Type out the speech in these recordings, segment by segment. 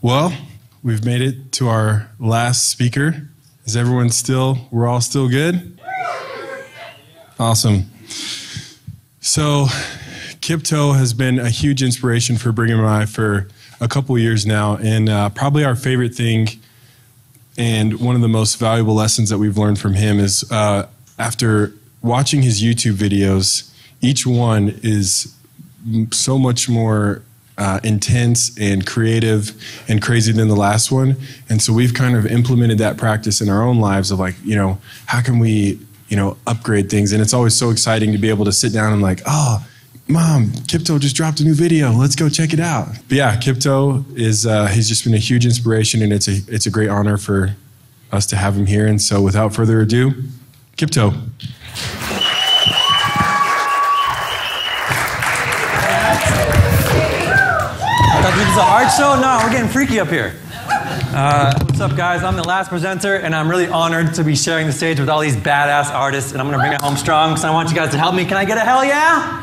Well, we've made it to our last speaker. Is everyone we're all still good? Awesome. So, Kiptoe has been a huge inspiration for Brigham and I for a couple years now, and probably our favorite thing and one of the most valuable lessons that we've learned from him is after watching his YouTube videos, each one is so much more intense and creative and crazy than the last one. And so we've kind of implemented that practice in our own lives of like, how can we, upgrade things? And it's always so exciting to be able to sit down and like, oh, Mom, Kiptoe just dropped a new video. Let's go check it out. But yeah, Kiptoe is, he's just been a huge inspiration, and it's a great honor for us to have him here. And so without further ado, Kiptoe. This is an art show? No, we're getting freaky up here. What's up, guys? I'm the last presenter, and I'm really honored to be sharing the stage with all these badass artists, and I'm going to bring it home strong, so I want you guys to help me. Can I get a hell yeah?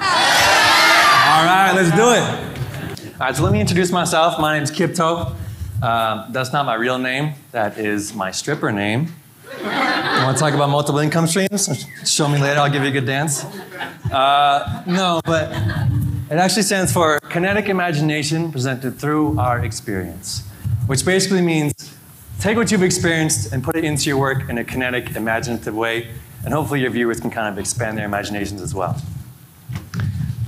All right, let's do it. All right, so let me introduce myself. My name's Kiptoe. That's not my real name. That is my stripper name. You want to talk about multiple income streams? Show me later. I'll give you a good dance. No, but it actually stands for Kinetic Imagination Presented Through Our Experience, which basically means take what you've experienced and put it into your work in a kinetic, imaginative way, and hopefully your viewers can kind of expand their imaginations as well.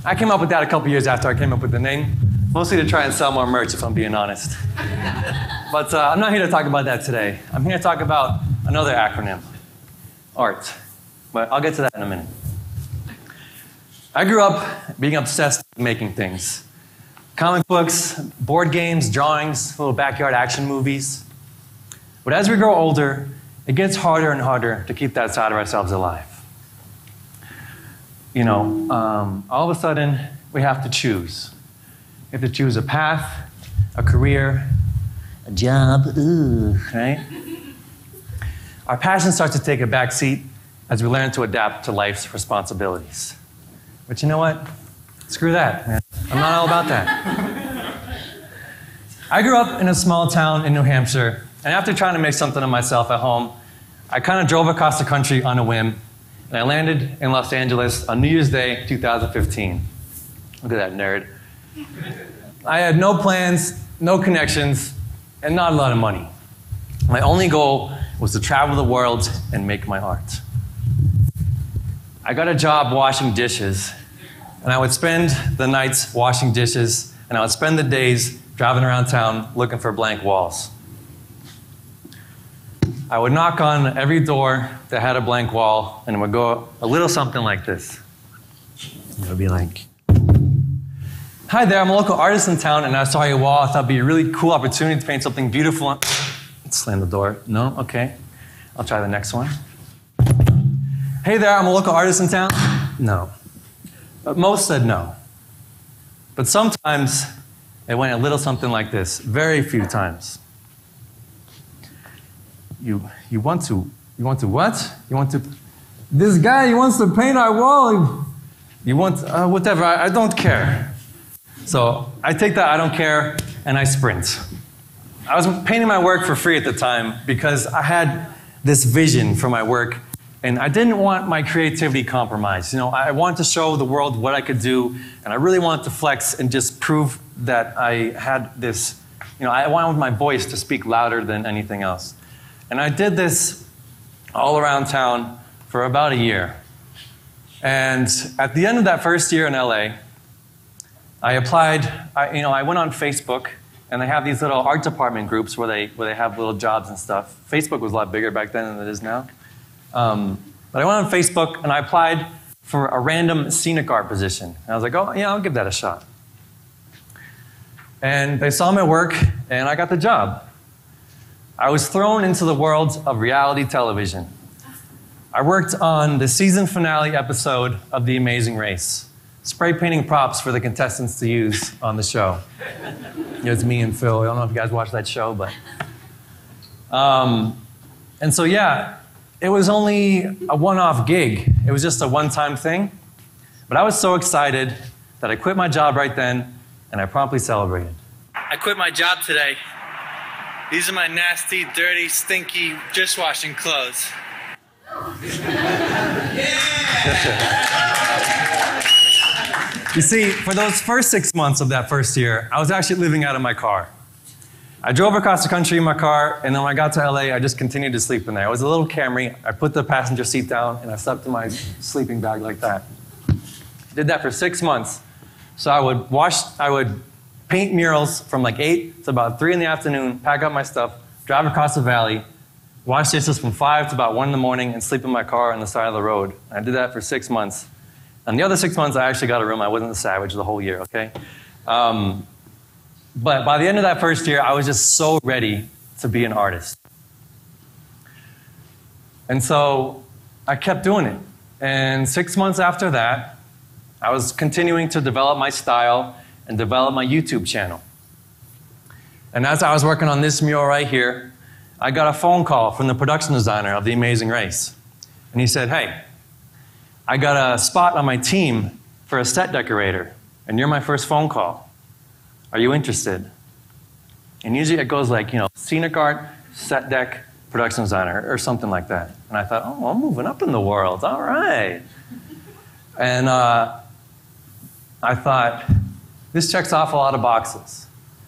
I came up with that a couple years after I came up with the name, mostly to try and sell more merch, if I'm being honest. But I'm not here to talk about that today. I'm here to talk about another acronym, ART. But I'll get to that in a minute. I grew up being obsessed with making things. Comic books, board games, drawings, little backyard action movies. But as we grow older, it gets harder and harder to keep that side of ourselves alive. All of a sudden, we have to choose. We have to choose a path, a career, a job, right? Our passion starts to take a back seat as we learn to adapt to life's responsibilities. But you know what? Screw that, man. I'm not all about that. I grew up in a small town in New Hampshire, and after trying to make something of myself at home, I kind of drove across the country on a whim, and I landed in Los Angeles on New Year's Day, 2015. Look at that nerd. I had no plans, no connections, and not a lot of money. My only goal was to travel the world and make my art. I got a job washing dishes, and I would spend the nights washing dishes, and I would spend the days driving around town looking for blank walls. I would knock on every door that had a blank wall, and it would go a little something like this. It would be like, hi there, I'm a local artist in town, and I saw your wall. I thought it'd be a really cool opportunity to paint something beautiful. Slam the door. No? Okay. I'll try the next one. Hey there, I'm a local artist in town. No. But most said no. But sometimes it went a little something like this. Very few times. You want to what? You want to, this guy, he wants to paint our wall. You want, whatever, I don't care. So I take that I don't care and I sprint. I was painting my work for free at the time because I had this vision for my work, and I didn't want my creativity compromised. I wanted to show the world what I could do, and I really wanted to flex and just prove that I had this, I wanted my voice to speak louder than anything else. And I did this all around town for about a year. And at the end of that first year in LA, I applied, I went on Facebook, and they have these little art department groups where they have little jobs and stuff. Facebook was a lot bigger back then than it is now. But I went on Facebook, and I applied for a random scenic art position. And I was like, oh, yeah, I'll give that a shot. And they saw my work, and I got the job. I was thrown into the world of reality television. I worked on the season finale episode of The Amazing Race, spray painting props for the contestants to use on the show. It's me and Phil. I don't know if you guys watched that show, but... and so, yeah, it was only a one-off gig. It was just a one-time thing. But I was so excited that I quit my job right then, and I promptly celebrated. I quit my job today These are my nasty, dirty, stinky, dishwashing clothes. You see, for those first 6 months of that first year, I was actually living out of my car. I drove across the country in my car, and then when I got to LA, I just continued to sleep in there. I was a little Camry. I put the passenger seat down, and I slept in my sleeping bag like that. Did that for 6 months. So I would paint murals from like 8 to about 3 in the afternoon, pack up my stuff, drive across the valley, wash dishes from 5 to about 1 in the morning, and sleep in my car on the side of the road. I did that for 6 months. And the other 6 months, I actually got a room. I wasn't a savage the whole year, okay? But by the end of that first year, I was just so ready to be an artist. And so I kept doing it. And 6 months after that, I was continuing to develop my style and develop my YouTube channel. And as I was working on this mural right here, I got a phone call from the production designer of The Amazing Race. And he said, hey, I got a spot on my team for a set decorator, and you're my first phone call. Are you interested? And usually it goes like, scenic art, set dec, production designer, or something like that. And I thought, oh, I'm moving up in the world, all right. And I thought, this checks off a lot of boxes.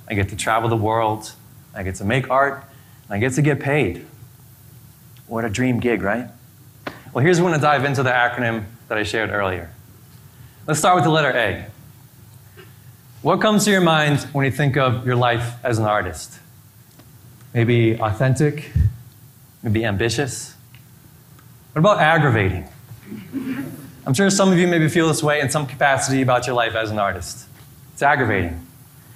I get to travel the world, I get to make art, and I get to get paid. What a dream gig, right? Well, here's when I dive into the acronym that I shared earlier. Let's start with the letter A. What comes to your mind when you think of your life as an artist? Maybe authentic, maybe ambitious. What about aggravating? I'm sure some of you maybe feel this way in some capacity about your life as an artist. It's aggravating.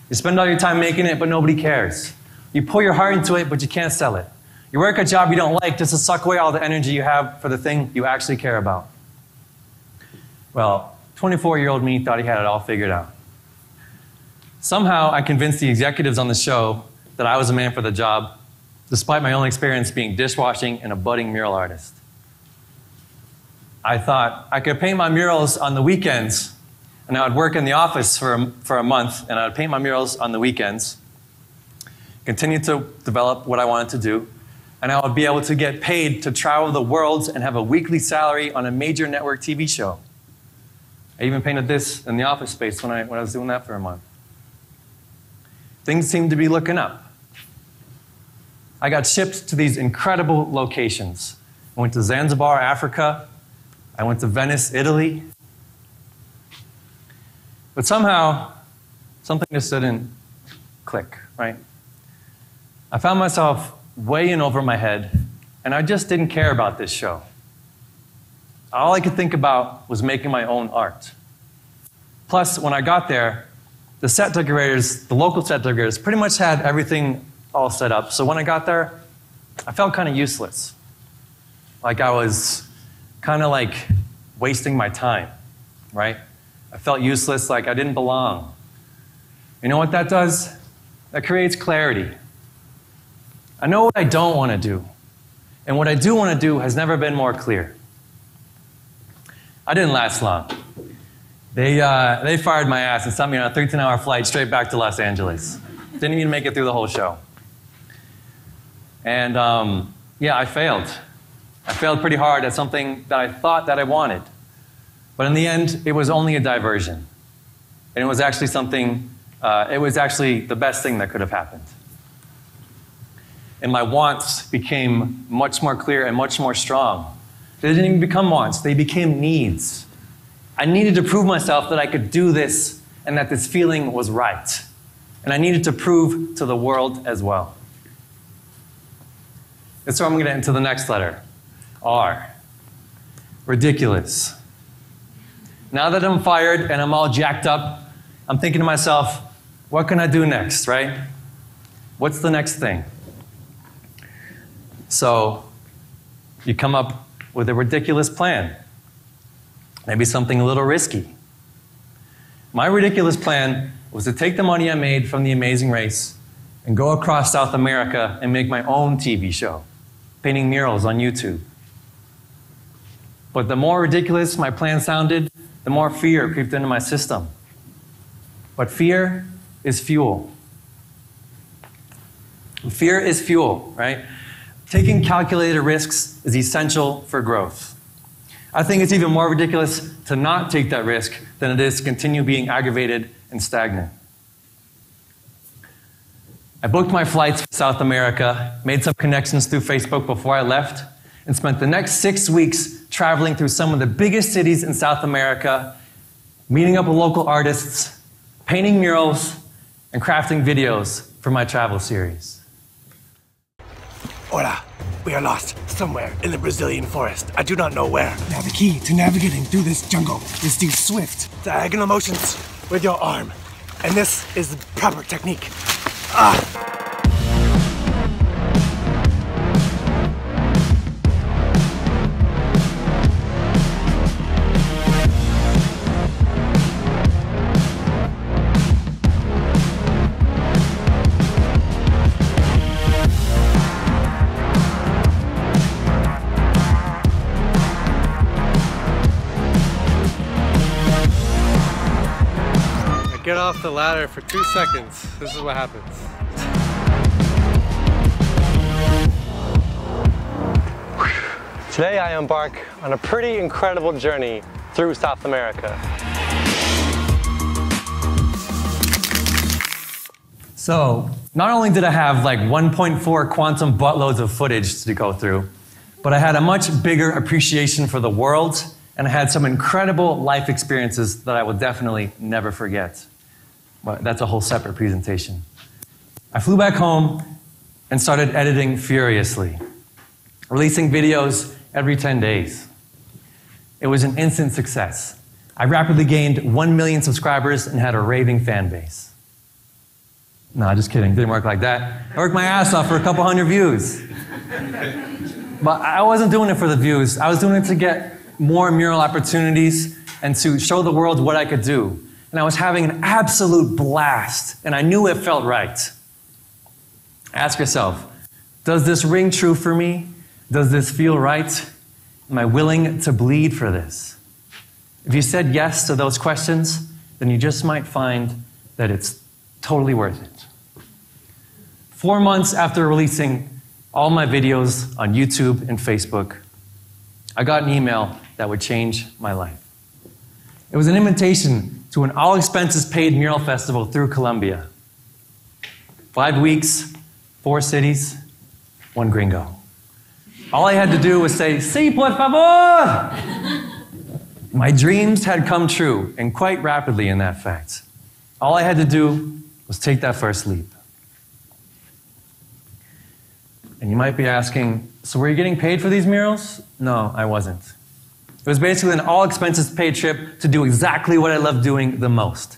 You spend all your time making it, but nobody cares. You pour your heart into it, but you can't sell it. You work a job you don't like just to suck away all the energy you have for the thing you actually care about. Well, 24-year-old me thought he had it all figured out. Somehow, I convinced the executives on the show that I was a man for the job, despite my only experience being dishwashing and a budding mural artist. I thought I could paint my murals on the weekends, and I would work in the office for a month, and I would paint my murals on the weekends, continue to develop what I wanted to do, and I would be able to get paid to travel the world and have a weekly salary on a major network TV show. I even painted this in the office space when I was doing that for a month. Things seemed to be looking up. I got shipped to these incredible locations. I went to Zanzibar, Africa. I went to Venice, Italy. But somehow, something just didn't click, right? I found myself way in over my head, and I just didn't care about this show. All I could think about was making my own art. Plus, when I got there, the set decorators, the local set decorators, pretty much had everything all set up. So when I got there, I felt kind of useless. Like I was kind of like wasting my time, right? I felt useless, like I didn't belong. You know what that does? That creates clarity. I know what I don't want to do. And what I do want to do has never been more clear. I didn't last long. They fired my ass and sent me on a 13-hour flight straight back to Los Angeles. Didn't even make it through the whole show. And yeah, I failed. I failed pretty hard at something that I thought that I wanted. But in the end, it was only a diversion. And it was actually the best thing that could have happened. And my wants became much more clear and much more strong. They didn't even become wants, they became needs. I needed to prove myself that I could do this and that this feeling was right. And I needed to prove to the world as well. That's where I'm going to get into the next letter, R. Ridiculous. Now that I'm fired and I'm all jacked up, I'm thinking to myself, what can I do next, right? What's the next thing? So you come up with a ridiculous plan. Maybe something a little risky. My ridiculous plan was to take the money I made from The Amazing Race and go across South America and make my own TV show, painting murals on YouTube. But the more ridiculous my plan sounded, the more fear creeped into my system. But fear is fuel. Fear is fuel, right? Taking calculated risks is essential for growth. I think it's even more ridiculous to not take that risk than it is to continue being aggravated and stagnant. I booked my flights for South America, made some connections through Facebook before I left, and spent the next 6 weeks traveling through some of the biggest cities in South America, meeting up with local artists, painting murals, and crafting videos for my travel series. Hola, we are lost somewhere in the Brazilian forest. I do not know where. Now the key to navigating through this jungle is to swift. Diagonal motions with your arm. And this is the proper technique. Get off the ladder for 2 seconds. This is what happens. Today I embark on a pretty incredible journey through South America. So, not only did I have like 1.4 quantum buttloads of footage to go through, but I had a much bigger appreciation for the world, and I had some incredible life experiences that I will definitely never forget. But that's a whole separate presentation. I flew back home and started editing furiously, releasing videos every 10 days. It was an instant success. I rapidly gained 1 million subscribers and had a raving fan base. No, just kidding. Didn't work like that. I worked my ass off for a couple hundred views. But I wasn't doing it for the views. I was doing it to get more mural opportunities and to show the world what I could do. And I was having an absolute blast, and I knew it felt right. Ask yourself, does this ring true for me? Does this feel right? Am I willing to bleed for this? If you said yes to those questions, then you just might find that it's totally worth it. 4 months after releasing all my videos on YouTube and Facebook, I got an email that would change my life. It was an invitation to an all-expenses-paid mural festival through Colombia. 5 weeks, 4 cities, 1 gringo. All I had to do was say, "Sí, por favor!" My dreams had come true, and quite rapidly in that fact. All I had to do was take that first leap. And you might be asking, so were you getting paid for these murals? No, I wasn't. It was basically an all-expenses-paid trip to do exactly what I loved doing the most.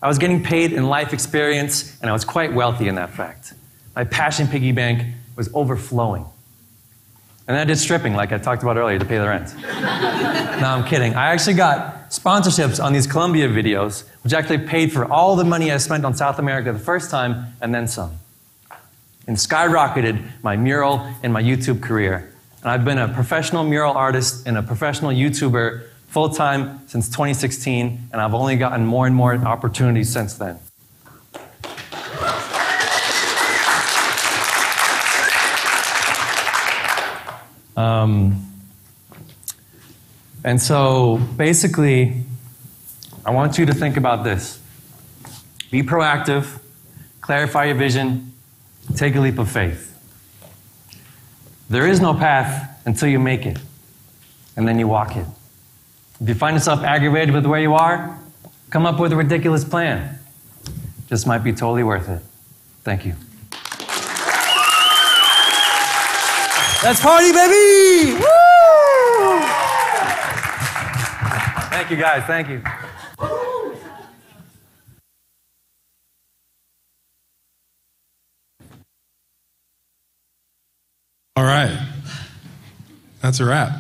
I was getting paid in life experience, and I was quite wealthy in that fact. My passion piggy bank was overflowing. And then I did stripping, like I talked about earlier, to pay the rent. No, I'm kidding. I actually got sponsorships on these Colombia videos, which actually paid for all the money I spent on South America the first time, and then some. And skyrocketed my mural and my YouTube career. And I've been a professional mural artist and a professional YouTuber full-time since 2016, and I've only gotten more and more opportunities since then. And so basically, I want you to think about this. Be proactive, clarify your vision, take a leap of faith. There is no path until you make it, and then you walk it. If you find yourself aggravated with where you are, come up with a ridiculous plan. Just might be totally worth it. Thank you. Let's party, baby! Woo! Thank you, guys. Thank you. All right. That's a wrap.